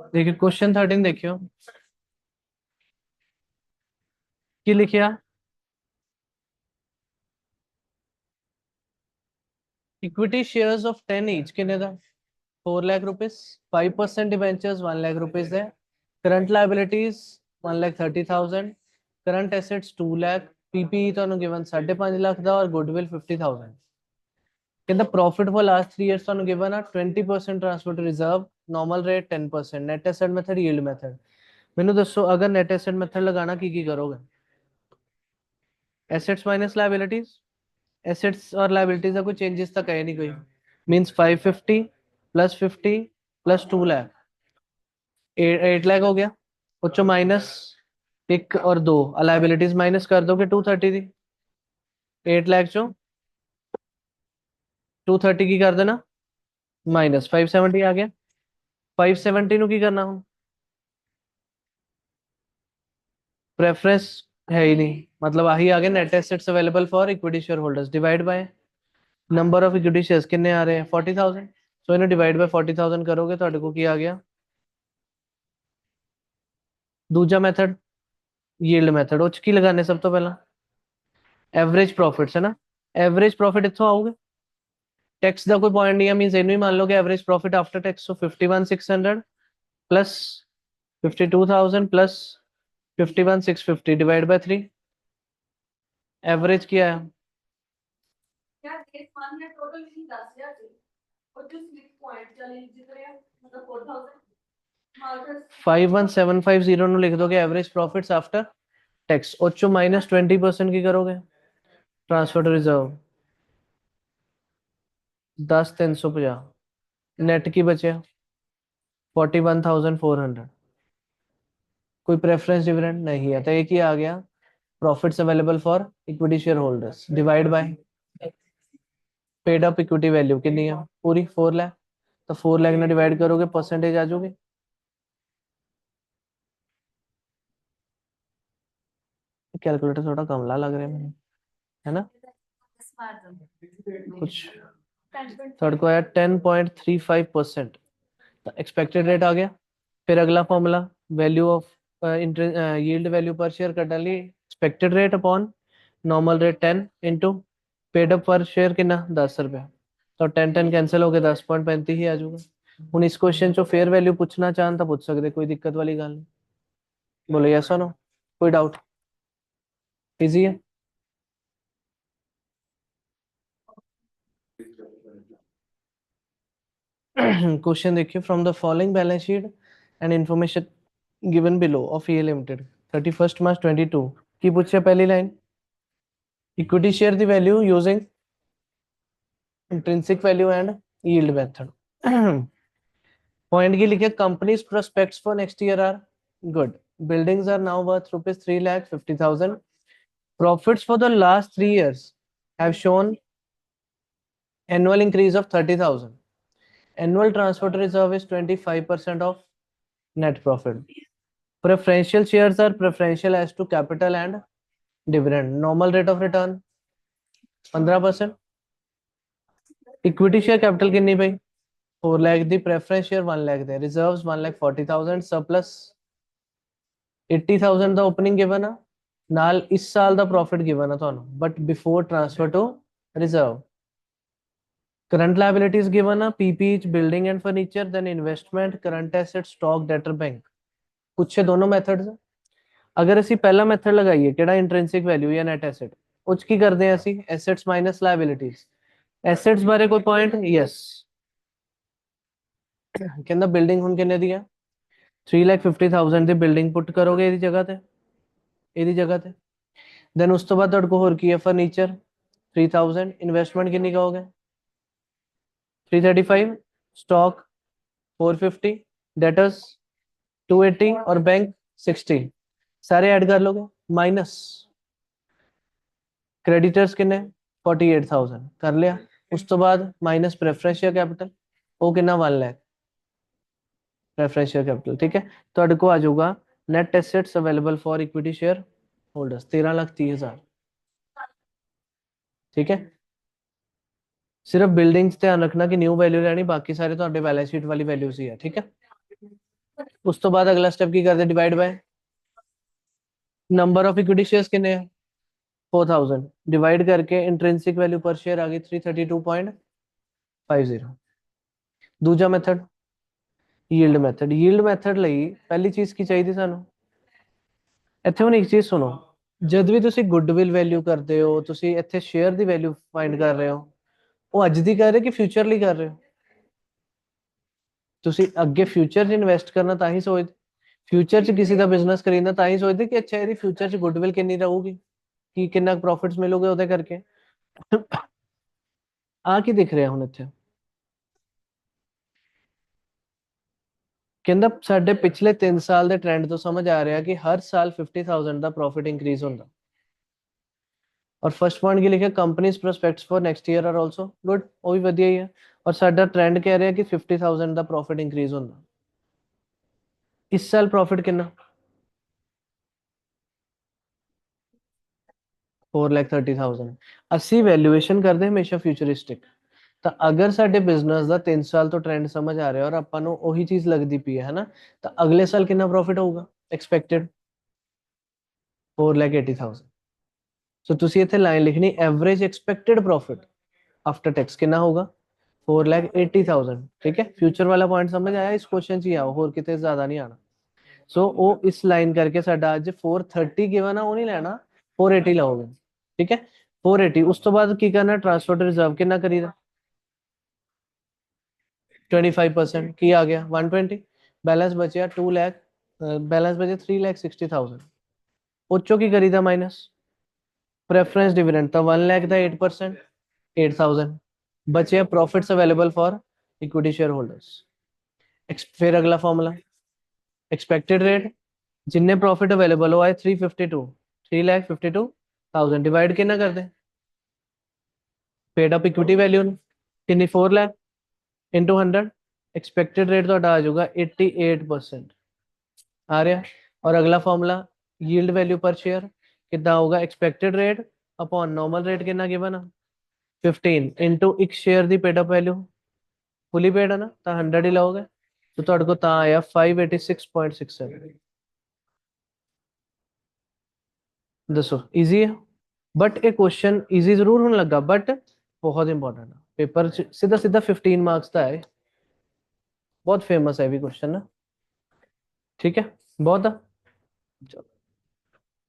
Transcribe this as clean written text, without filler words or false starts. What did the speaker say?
देखिए क्वेश्चन 13 देखियो की लिखिया इक्विटी शेयर्स ऑफ 10 ईच कितने था 4 lakh rupees 5% debentures 1 lakh rupees है current liabilities 1,30,000 current assets 2 lakh PPE ਤੁਹਾਨੂੰ ਗਿਵਨ 5.5 ਲੱਖ ਦਾ ਔਰ ਗੁੱਡਵਿਲ 50,000 ਕਹਿੰਦਾ ਪ੍ਰੋਫਿਟ ਫॉर ਲਾਸਟ 3 ਇਅਰਸ ਤੁਹਾਨੂੰ ਗਿਵਨ ਆ 20% transfer to reserve normal rate 10% net asset method yield method ਮੈਨੂੰ ਦੱਸੋ ਅਗਰ ਨੈਟ ਐਸੈਟ ਮੈਥਡ ਲਗਾਣਾ ਕੀ ਕਰੋਗੇ एसेट्स माइनस लाइबिलिटीज एसेट्स और लाइबिलिटीज का कोई चेंजेस तक है नहीं कोई means 550 plus 50 plus 2 lakh 8 lakh हो गया उच्चो माइनस एक और दो लाइबिलिटीज माइनस कर दोगे 230 थी 8 लाख चो 230 की कर देना माइनस 570 आ गया 570 नु की करना हूं प्रेफरेंस है ही नहीं मतलब आही आ गया net assets available for equity share holders divide by number of equity shares कितने आ रहे हैं 40,000 सो इन्हें डिवाइड बाय 40,000 करोगे तो को क्या आ गया दूजा मेथड यील्ड मेथड उच की लगाने सब तो पहला एवरेज प्रॉफिट्स है ना एवरेज प्रॉफिट इथों आओगे टैक्स का कोई पॉइंट नहीं है मींस इनू ही मान लो कि average profit after tax so 51,600 plus 52,000 plus 51,650 divide by 3 average क्या है 51,750 नु लिख दोगे एवरेज प्रॉफिट्स आफ्टर टैक्स और माइनस 20% की करोगे ट्रांसफर टू रिजर्व 10,350 नेट की बचे 41,400 कोई प्रेफरेंस डिविडेंड नहीं है तो एक ही आ गया profits available for equity share holders divide by paid up equity value कितनी है पूरी 4 लाख तो 4 लाख ने डिवाइड करोगे परसेंटेज आ जाओगे कैलकुलेटर थोड़ा कमला लग रहा है मैंने है ना कुछ थर्ड को आया 10.35% एक्सपेक्टेड रेट आ गया फिर अगला formula value of yield value पर शेयर कर डाली expected rate upon normal rate 10 into paid up पर शेयर कितना 10 रुपया तो 10 कैंसिल हो गया 10.35 ही आ जाऊगा हूँ इस क्वेश्चन चो फेयर वैल्यू पूछना चाहन तो पूछ सकते कोई दिक्कत वाली गल नहीं बोलो यस और नो कोई डाउट इजी है क्वेश्चन देखिए from the following balance sheet and information given below of ये लिमिटेड 31 मार्च 22 की पूछे पहली line equity share the value using intrinsic value and yield method point की लिखे companies prospects for next year are good buildings are now worth rupees 3,50,000 profits for the last 3 years have shown annual increase of 30,000 annual transfer to reserve is 25% of net profit preferential shares are preferential as to capital and dividend normal rate of return 15% equity share capital कितनी भाई 4 लाख दी preference share 1 lakh दे reserves 1,40,000 surplus 80,000 ਦਾ opening given ਆ ਨਾਲ ਇਸ ਸਾਲ ਦਾ ਪ੍ਰੋਫਿਟ ਗਿਵਨ ਆ ਤੁਹਾਨੂੰ but before transfer to reserve current liabilities given है PP building and furniture then investment current asset stock debtor bank कुछ दोनों मेथड्स अगर ਅਸੀਂ ਪਹਿਲਾ ਮੈਥਡ ਲਗਾਈਏ ਕਿਹੜਾ ਇੰਟ੍ਰਿੰਸਿਕ ਵੈਲਿਊ ਜਾਂ ਨੈਟ ਐਸੈਟ ਉੱਚ ਕੀ ਕਰਦੇ ਆ ਅਸੀਂ ਐਸੈਟਸ ਮਾਈਨਸ ਲਾਇਬਿਲਿਟੀਜ਼ ਐਸੈਟਸ ਬਾਰੇ ਕੋਈ ਪੁਆਇੰਟ ਯੈਸ ਕਹਿੰਦਾ ਬਿਲਡਿੰਗ ਹੁਣ ਕਿੰਨੇ ਦੀ ਆ 3,50,000 ਦੀ ਬਿਲਡਿੰਗ ਪੁੱਟ ਕਰੋਗੇ ਇਹਦੀ ਜਗ੍ਹਾ ਤੇ देन उस तो बाद ਤੁਹਾਡੇ ਕੋਲ ਹੋਰ ਕੀ ਹੈ ਫਰਨੀਚਰ 3,000 इन्वेस्टमेंट कितनी कहोगे 335 स्टॉक 450 डेटर्स 280 और बैंक 60 सारे ऐड कर लोगे माइनस क्रेडिटर्स कितने 48,000 कर लिया उस तो बाद माइनस प्रेफरेंस शेयर कैपिटल वो कितना 1 लाख प्रेफरेंस शेयर कैपिटल ठीक है तो को आ जाऊगा net assets available for equity share holders 13,30,000 ठीक है ਸਿਰਫ ਬਿਲਡਿੰਗਸ ਧਿਆਨ ਰੱਖਣਾ ਕਿ ਨਿਊ ਵੈਲਿਊ ਲੈਣੀ, ਬਾਕੀ ਸਾਰੇ ਤੁਹਾਡੇ ਬੈਲੈਂਸ ਸ਼ੀਟ ਵਾਲੀ ਵੈਲਿਊਸ ਹੀ ਹੈ, ਠੀਕ ਹੈ। ਉਸ ਤੋਂ ਬਾਅਦ ਅਗਲਾ ਸਟੈਪ ਕੀ ਕਰਦੇ, divide ਬਾय number of equity shares ਕਿੰਨੇ ਆ 4000, ਡਿਵਾਈਡ ਕਰਕੇ ਇੰਟ੍ਰਿੰਸਿਕ ਵੈਲਿਊ ਪਰ ਸ਼ੇਅਰ ਆ ਗਈ 332.50। ਦੂਜਾ method yield method. Yield method ਲਈ ਪਹਿਲੀ ਚੀਜ਼ ਕੀ ਚਾਹੀਦੀ ਸਾਨੂੰ, ਇੱਥੇ ਹੁਣ ਇੱਕ ਚੀਜ਼ ਸੁਣੋ, ਜਦ ਵੀ ਤੁਸੀਂ ਗੁੱਡਵਿਲ ਵੈਲਿਊ ਕਰਦੇ ਹੋ, ਤੁਸੀਂ ਇੱਥੇ ਸ਼ੇਅਰ ਦੀ ਵੈਲਿਊ ਫਾਈਂਡ ਕਰ ਰਹੇ ਹੋ, ਉਹ ਅੱਜ ਦੀ ਕਰ ਰਹੇ ਕਿ ਫਿਊਚਰ ਲਈ ਕਰ ਰਹੇ ਹੋ? ਤੁਸੀਂ ਅੱਗੇ ਫਿਊਚਰ 'ਚ ਇਨਵੈਸਟ ਕਰਨਾ ਤਾਂ ਹੀ ਸੋਚਦੇ, ਫਿਊਚਰ 'ਚ ਕਿਸੇ ਦਾ ਬਿਜ਼ਨਸ ਖਰੀਦਣਾ ਤਾਂ ਹੀ ਸੋਚਦੇ ਕਿ ਅੱਛਾ ਇਹਦੀ ਫਿਊਚਰ 'ਚ ਗੁੱਡਵਿਲ ਕਿੰਨੀ ਰਹੂਗੀ, ਕੀ ਕਿੰਨਾ ਪ੍ਰੋਫਿਟਸ ਮਿਲੂਗੇ ਉਹਦੇ ਕਰਕੇ। ਆ ਕੀ ਦਿਖ ਰਿਹਾ ਹੁਣ ਇੱਥੇ, ਕਹਿੰਦਾ ਸਾਡੇ ਪਿਛਲੇ 3 ਸਾਲ ਦੇ ਟ੍ਰੈਂਡ ਤੋਂ ਸਮਝ ਆ ਰਿਹਾ ਕਿ ਹਰ ਸਾਲ 50000 ਦਾ ਪ੍ਰੋਫਿਟ ਇੰਕਰੀਜ਼ ਹੁੰਦਾ। ਔਰ ਫਸਟ ਪੁਆਇੰਟ ਕੀ ਲਿਖਿਆ, companies prospects for next year are also good, ਉਹ ਵੀ ਵਧੀਆ ਹੀ ਹੈ। ਔਰ ਸਾਡਾ ਟ੍ਰੈਂਡ ਕਹਿ ਰਿਹਾ ਕਿ 50000 ਦਾ ਪ੍ਰੋਫਿਟ ਇੰਕਰੀਜ਼ ਹੁੰਦਾ। ਇਸ ਸਾਲ ਪ੍ਰੋਫਿਟ ਕਿੰਨਾ, 4,30,000। ਅਸੀਂ ਵੈਲਿਊਏਸ਼ਨ ਕਰਦੇ ਹਮੇਸ਼ਾ ਫਿਊਚਰਿਸਟਿਕ, ਤਾਂ ਅਗਰ ਸਾਡੇ ਬਿਜ਼ਨਸ ਦਾ 3 ਸਾਲ ਤੋਂ ਟ੍ਰੈਂਡ ਸਮਝ ਆ ਰਿਹਾ ਔਰ ਆਪਾਂ ਨੂੰ ਉਹੀ ਚੀਜ਼ ਲੱਗਦੀ ਪਈ ਹੈ ਨਾ, ਤਾਂ ਅਗਲੇ ਸਾਲ ਕਿੰਨਾ ਪ੍ਰੋਫਿਟ ਹੋਊਗਾ ਐਕਸਪੈਕਟਡ, 4,80,000। ਸੋ ਤੁਸੀਂ ਇੱਥੇ ਲਾਈਨ ਲਿਖਣੀ, average expected profit after tax ਕਿੰਨਾ ਹੋਊਗਾ 4,80,000, ਠੀਕ ਹੈ। ਫਿਊਚਰ ਵਾਲਾ ਪੁਆਇੰਟ ਸਮਝ ਆਇਆ, ਇਸ ਕੁਐਸਚਨ 'ਚ ਹੀ ਆਓ, ਹੋਰ ਕਿਤੇ ਜ਼ਿਆਦਾ ਨਹੀਂ ਆਣਾ। ਸੋ ਉਹ ਇਸ ਲਾਈਨ ਕਰਕੇ ਸਾਡਾ ਅੱਜ 430 ਗਿਵਨ ਆ, ਉਹ ਨਹੀਂ ਲੈਣਾ, 480 ਲਾਓਗੇ, ਠੀਕ ਹੈ। 480 ਉਸ ਤੋਂ ਬਾਅਦ ਕੀ ਕਰਨਾ, ਟ੍ਰਾਂਸਫਰ ਰਿਜ਼ਰਵ ਕਿੰਨਾ ਕਰੀਦਾ 25%, ਕੀ ਆ ਗਿਆ 120, बैलेंस बचे 2 लाख, बैलेंस बचे 3,60,000। ਉੱਚੋਂ ਕੀ ਕਰੀਦਾ ਮਾਈਨਸ, प्रेफरेंस डिविडेंड ਤਾਂ 1 लाख ਦਾ 8%, 8,000 बचे profits available for equity share holders. फिर अगला फॉर्मूला एक्सपेक्टेड रेट, जिन्ने प्रॉफिट अवेलेबल हो आए 352, 3,52,000 डिवाइड कितना कर दें पेड अप इक्विटी वैल्यू कितनी 4 लाख इंटू 100, एक्सपेक्टेड रेट तो आ जाएगा 88% आ रहा। और अगला फॉर्मूला यील्ड वैल्यू पर शेयर कितना होगा, expected rate upon normal rate कितना गिवन है 15 इंटू एक शेयर दी paid up value, fully paid है ना, तो 100 ही लाओगे, तो ਤੁਹਾਡੇ ਕੋਲ ਤਾਂ ਆਇਆ 586.67। ਦੱਸੋ ਈਜ਼ੀ ਹੈ, ਬਟ ਇਹ ਕੁਐਸਚਨ ਈਜ਼ੀ ਜ਼ਰੂਰ ਹੋਣ ਲੱਗਾ ਬਟ ਬਹੁਤ ਇੰਪੋਰਟੈਂਟ ਹੈ, ਪੇਪਰ ਚ ਸਿੱਧਾ ਸਿੱਧਾ 15 ਮਾਰक्स ਦਾ ਹੈ, ਬਹੁਤ ਫੇਮਸ ਹੈ ਵੀ ਕੁਐਸਚਨ ਨਾ, ਠੀਕ ਹੈ, ਬਹੁਤ ਆ। ਚਲੋ।